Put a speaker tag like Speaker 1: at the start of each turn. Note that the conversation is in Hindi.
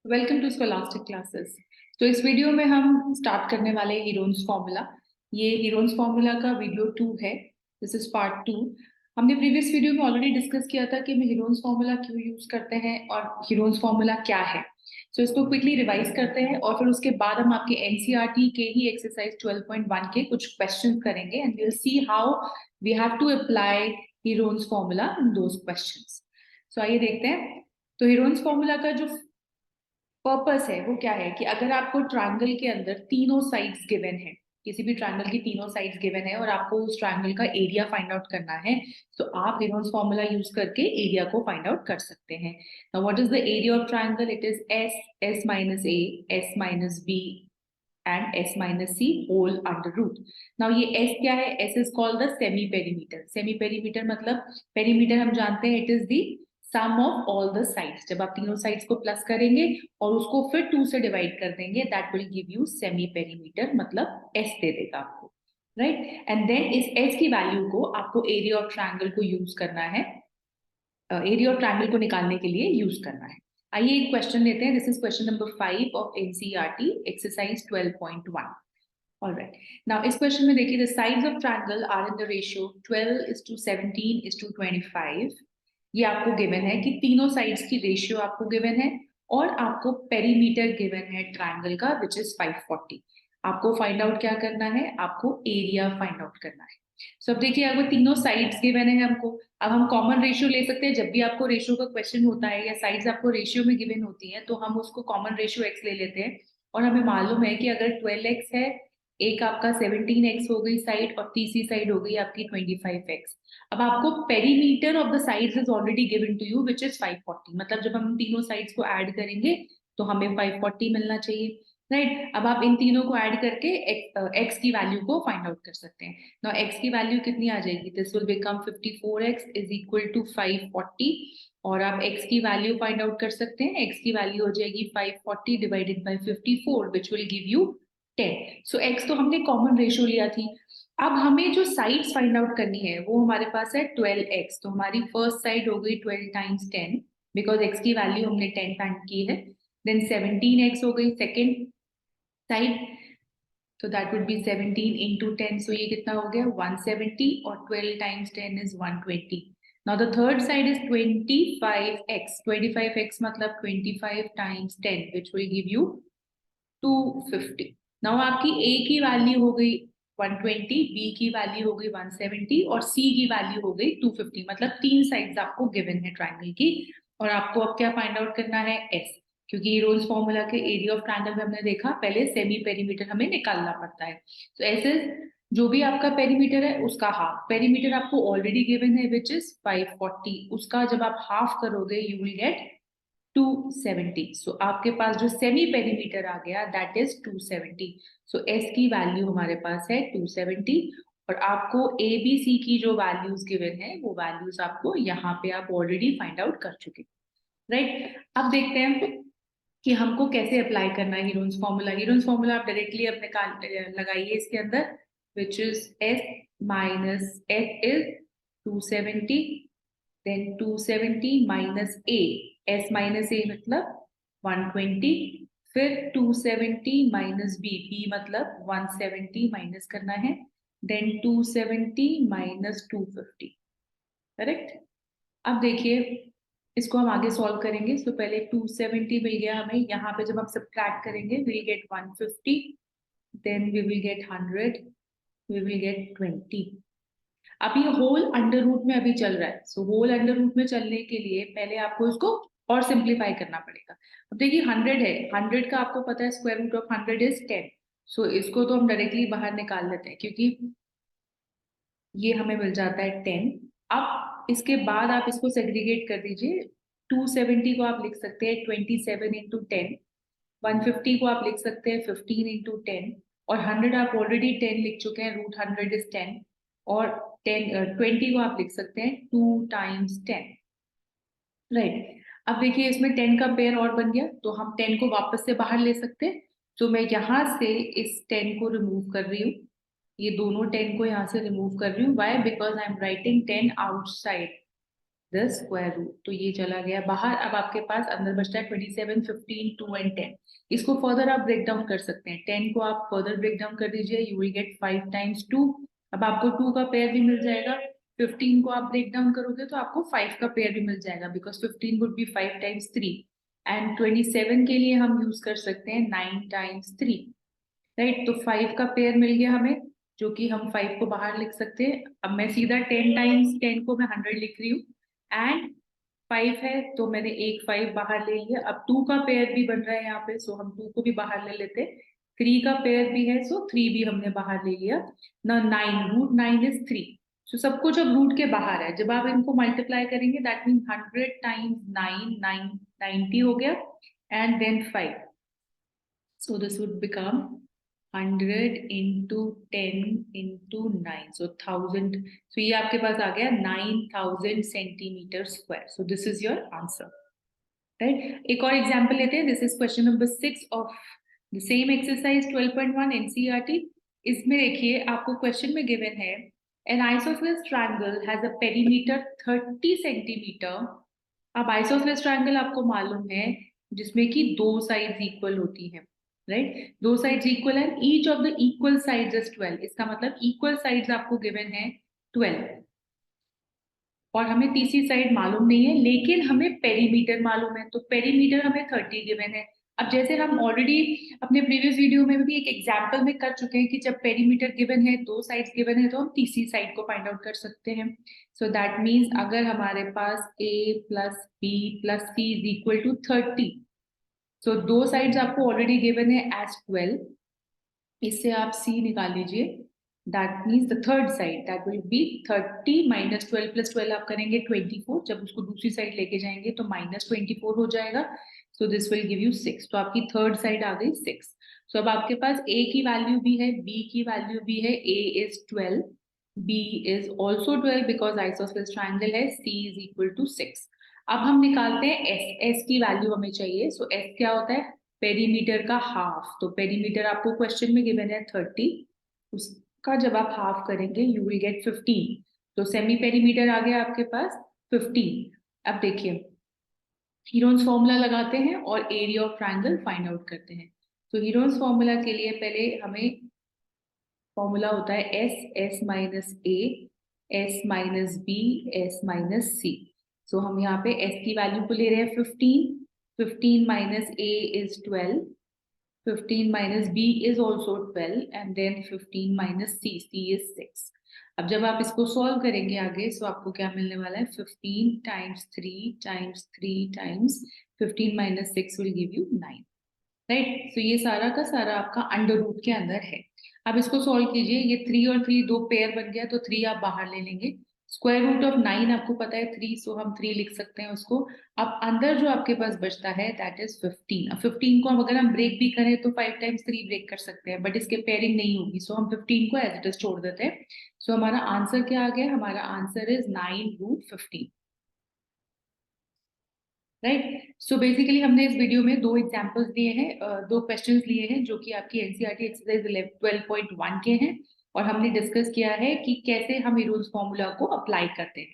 Speaker 1: Welcome to scholastic classes. तो इस वीडियो में हम स्टार्ट करने वाले हीरोन्स फॉर्मूला। ये हीरोन्स फॉर्मूला का वीडियो 2 है। This is part 2। हमने प्रीवियस वीडियो में ऑलरेडी डिस्कस किया था कि हम हीरोन्स फॉर्मूला क्यों यूज करते हैं और हीरोन्स फॉर्मूला क्या है। सो इसको क्विकली रिवाइज करते हैं और फिर उसके बाद हम आपके एनसीईआरटी के ही एक्सरसाइज 12.1 के कुछ क्वेश्चन करेंगे and we will see how we have to apply Heron's formula in those questions. So आइए देखते हैं। तो हीरोन्स फॉर्मूला का जो पर्पस है वो क्या है कि अगर आपको ट्रायंगल के अंदर तीनों साइड्स गिवन है, किसी भी ट्रायंगल की तीनों साइड्स गिवन है और आपको उस ट्रायंगल का एरिया फाइंड आउट करना है, तो आप हेरोन्स फॉर्मूला यूज करके एरिया को फाइंड आउट कर सकते हैं। Now what is the area of triangle? It is s minus a, s minus b and s minus c whole under root. Now ये एस क्या है? S is called the semi perimeter. Semi perimeter मतलब, पेरीमीटर हम जानते हैं it is the sum of all the sides. जब आप तीनों साइड्स को प्लस करेंगे और उसको फिर 2 से डिवाइड कर देंगे, that will give you semi perimeter, मतलब एस दे देगा आपको, राइट। एंड देन इस एस की वैल्यू को आपको एरिया ऑफ ट्रायंगल को यूज करना है, एरिया ऑफ ट्रायंगल को निकालने के लिए यूज करना है। आइए एक क्वेश्चन लेते हैं। This is question number 5 of NCERT exercise 12.1। Alright, now इस क्वेश्चन में देखिए, the sides of triangle are in the ratio 12:17:25। ये आपको गिवन है कि तीनों साइड्स की रेशियो आपको गिवन है और आपको पेरीमीटर गिवन है ट्रायंगल का विच इज 540। आपको फाइंड आउट क्या करना है? आपको एरिया फाइंड आउट करना है। सो अब देखिए, अगर तीनों साइड्स गिवन है हमको, अब हम कॉमन रेशियो ले सकते हैं। जब भी आपको रेशियो का क्वेश्चन होता है या साइड्स आपको रेशियो में गिवन होती है, तो हम उसको कॉमन रेशियो एक्स ले लेते हैं। और हमें मालूम है कि अगर 12x है, एक आपका 17x हो गई साइड और तीसरी साइड हो गई आपकी 25x। अब आपको perimeter of the sides is already given to you which is 540। मतलब जब हम तीनों साइड्स को ऐड करेंगे तो हमें 540 मिलना चाहिए, राइट। अब आप इन तीनों को ऐड करके एक्स की वैल्यू को फाइंड आउट कर सकते हैं। नाउ एक्स की वैल्यू कितनी आ जाएगी? This will become 54x is equal to 540। और आप x की वैल्यू फाइंड आउट कर सकते हैं। x की वैल्यू हो जाएगी 540 divided by 54 which will give you 10। So x तो हमने कॉमन रेशियो लिया थी। अब हमें जो साइड्स फाइंड आउट करनी है वो हमारे पास है 12x। तो हमारी फर्स्ट साइड हो गई 12 टाइम्स 10, बिकॉज x की वैल्यू हमने 10 फाइंड की है। देन 17x हो गई सेकेंड साइड, तो दैट वुड बी 17 इंटू 10। सो ये कितना हो गया? 170, और 12 times 10 is 120। Now the third side is 25x। 25x मतलब 25 times 10 which will give you 250। Now आपकी a की वैल्यू हो गई 120, b की वैल्यू हो गई 170 और c की वैल्यू हो गई 250। मतलब तीन साइड्स आपको गिवन है ट्रायंगल की, और आपको अब क्या फाइंड आउट करना है? s। क्योंकि रोल्स फॉर्मूला के एरिया ऑफ ट्रायंगल में हमने देखा पहले सेमी पेरीमीटर हमें निकालना पड़ता है। तो ऐसे जो भी आपका पेरीमीटर है उसका हाफ। पेरीमीटर आपको ऑलरेडी गिवन है विच इज 540। उसका जब आप हाफ करोगे यू विल गेट 270। सो आपके पास जो सेमी पेरीमीटर आ गया दैट इज 270। सो एस की वैल्यू हमारे पास है 270, और आपको ए बी सी की जो वैल्यूज गिवन है वो वैल्यूज आपको यहाँ पे आप ऑलरेडी फाइंड आउट कर चुके, राइट। अब देखते हैं कि हमको कैसे अप्लाई करना है हीरोन्स फॉर्मूला। हीरोन्स फॉर्मूला आप डायरेक्टली अपने लगाइए इसके अंदर, which is s minus s is 270, then 270 minus a, s minus a मतलब 120, फिर 270 माइनस बी, बी मतलब 170 माइनस करना है, देन 270 माइनस 250, करेक्ट। अब देखिए, इसको हम आगे सॉल्व करेंगे। तो पहले 270 मिल गया हमें, यहाँ पे जब हम सब्ट्रैक्ट करेंगे will get 150, then we will get 100, we will get 20। अब ये होल अंडर रूट में अभी चल रहा है। सो होल अंडर रूट में चलने के लिए पहले आपको इसको और सिंप्लीफाई करना पड़ेगा। अब देखिए 100 है, 100 का आपको पता है स्क्वायर रूट ऑफ 100 इज 10। सो इसको तो हम डायरेक्टली बाहर निकाल लेते हैं क्योंकि ये हमें मिल जाता है 10। अब इसके बाद आप इसको सेग्रीगेट कर दीजिए। 270 को आप लिख सकते हैं 27 इंटू 10, 150 को आप लिख सकते हैं 15 इंटू 10, और 100 आप ऑलरेडी 10 लिख चुके हैं, रूट 100 इज 10। और 20 को आप लिख सकते हैं 2 टाइम्स 10, राइट। अब देखिए इसमें 10 का पेयर और बन गया, तो हम 10 को वापस से बाहर ले सकते हैं। तो मैं यहाँ से इस 10 को रिमूव कर रही हूँ, ये दोनों 10 को यहाँ से रिमूव कर रही हूँ। Why? Because I am writing 10 outside, the square root, तो ये चला गया बाहर। अब आपके पास अंदर बचता है 27, 15, 2 एंड 10। इसको फर्दर आप ब्रेक डाउन कर सकते हैं। 10 को आप फर्दर ब्रेक डाउन कर दीजिए, यू विल गेट 5 टाइम्स 2। अब आपको 2 का पेयर भी मिल जाएगा। 15 को आप ब्रेक डाउन करोगे तो आपको 5 का पेयर भी मिल जाएगा, because 15 would be 5 times 3। And 27 के लिए हम यूज कर सकते हैं 9 टाइम्स 3, राइट। तो 5 का पेयर मिल गया हमें, जो कि हम 5 को बाहर लिख सकते हैं। अब मैं सीधा 10 टाइम्स 10 को मैं 100 लिख रही हूँ, एंड 5 है तो मैंने एक 5 बाहर ले लिया। अब 2 का पेयर भी बन रहा है यहाँ पे, सो हम 2 को भी बाहर ले लेते। 3 का पेयर भी है, सो 3 भी हमने बाहर ले लिया ना। 9, रूट 9 इज 3। सो सब कुछ अब रूट के बाहर है। जब आप इनको मल्टीप्लाई करेंगे, दैट मीन 100 टाइम्स 9, 90 हो गया, and then 5। So this would become 100 into 10 into 9. So 1000. So ये आपके पास आ गया 9000 centimetre square. So this is your answer. Right? एक और एग्जाम्पल लेते हैं. This is question number 6 of the same exercise 12.1 NCERT. इसमें देखिए आपको क्वेश्चन में गिवन है an isosceles triangle has a perimeter 30 centimetre. अब आइसोसेलेस ट्रायंगल आपको मालूम है जिसमें कि दो साइड्स इक्वल होती हैं, राइट। दो साइड्स इक्वल है, each of the equal sides is 12। इसका मतलब इक्वल साइड्स आपको गिवन है 12, और हमें तीसरी साइड मालूम नहीं है, लेकिन हमें पेरीमीटर मालूम है। तो पेरीमीटर हमें 30 गिवन है। अब जैसे हम ऑलरेडी अपने प्रीवियस वीडियो में भी एक एग्जांपल में कर चुके हैं कि जब पेरीमीटर गिवन है, दो साइड्स गिवन है, तो हम तीसरी साइड को फाइंड आउट कर सकते हैं। सो दैट मीन्स अगर हमारे पास a plus b plus c is equal to 30, so दो साइड्स आपको ऑलरेडी गिवन है एज 12, इससे आप c निकाल लीजिए। That means the third side that will be 30 minus 12 plus 12 आप करेंगे 24। जब उसको दूसरी साइड लेके जाएंगे तो माइनस 24 हो जाएगा। So this will give you 6। तो आपकी थर्ड साइड आ गई 6। सो अब आपके पास a की वैल्यू भी है, b की वैल्यू भी है। a is 12, b is also 12 because isosceles triangle है। c is equal to 6। अब हम निकालते हैं s की वैल्यू हमें चाहिए। सो s क्या होता है? पेरीमीटर का हाफ। तो पेरीमीटर आपको क्वेश्चन में गिवन है 30, उसका जब आप हाफ करेंगे यू विल गेट 15। तो सेमी पेरीमीटर आ गया आपके पास 15। अब देखिए हीरोन्स फॉर्मूला लगाते हैं और area of triangle find out करते हैं। तो हीरोन्स फॉर्मूला के लिए पहले हमें फॉर्मूला होता है s minus s minus b, s minus c. So हम यहाँ पे एस की वैल्यू को ले रहे हैं 15। 15 minus A is 12, 15 minus b is also 12, and then 15 minus c is 6. अब जब आप इसको सॉल्व करेंगे आगे, सो आपको क्या मिलने वाला है? 15 times 3 times 3 times 15 minus 6 will give you 9, right. So ये सारा का सारा आपका अंडर रूट के अंदर है। अब इसको सॉल्व कीजिए। ये 3 और 3 दो पेयर बन गया, तो 3 आप बाहर ले लेंगे। स्क्वायर रूट ऑफ 9 आपको पता है 3, सो हम 3 लिख सकते हैं उसको। अब अंदर जो आपके पास बचता है दैट इज 15। अब 15 को हम अगर हम ब्रेक भी करें तो 5 टाइम्स 3 ब्रेक कर सकते हैं, बट इसके पेयरिंग नहीं होगी, सो हम 15 को एज इट इज छोड़ देते हैं। सो हमारा आंसर क्या आ गया? हमारा answer is 9 root 15, right. So basically हमने इस वीडियो में दो एग्जांपल्स दिए हैं, दो क्वेश्चंस लिए हैं जो कि आपकी एनसीईआरटी एक्सरसाइज 12.1 के हैं, और हमने डिस्कस किया है कि कैसे हम हीरोन्स फॉर्मूला को अप्लाई करते हैं।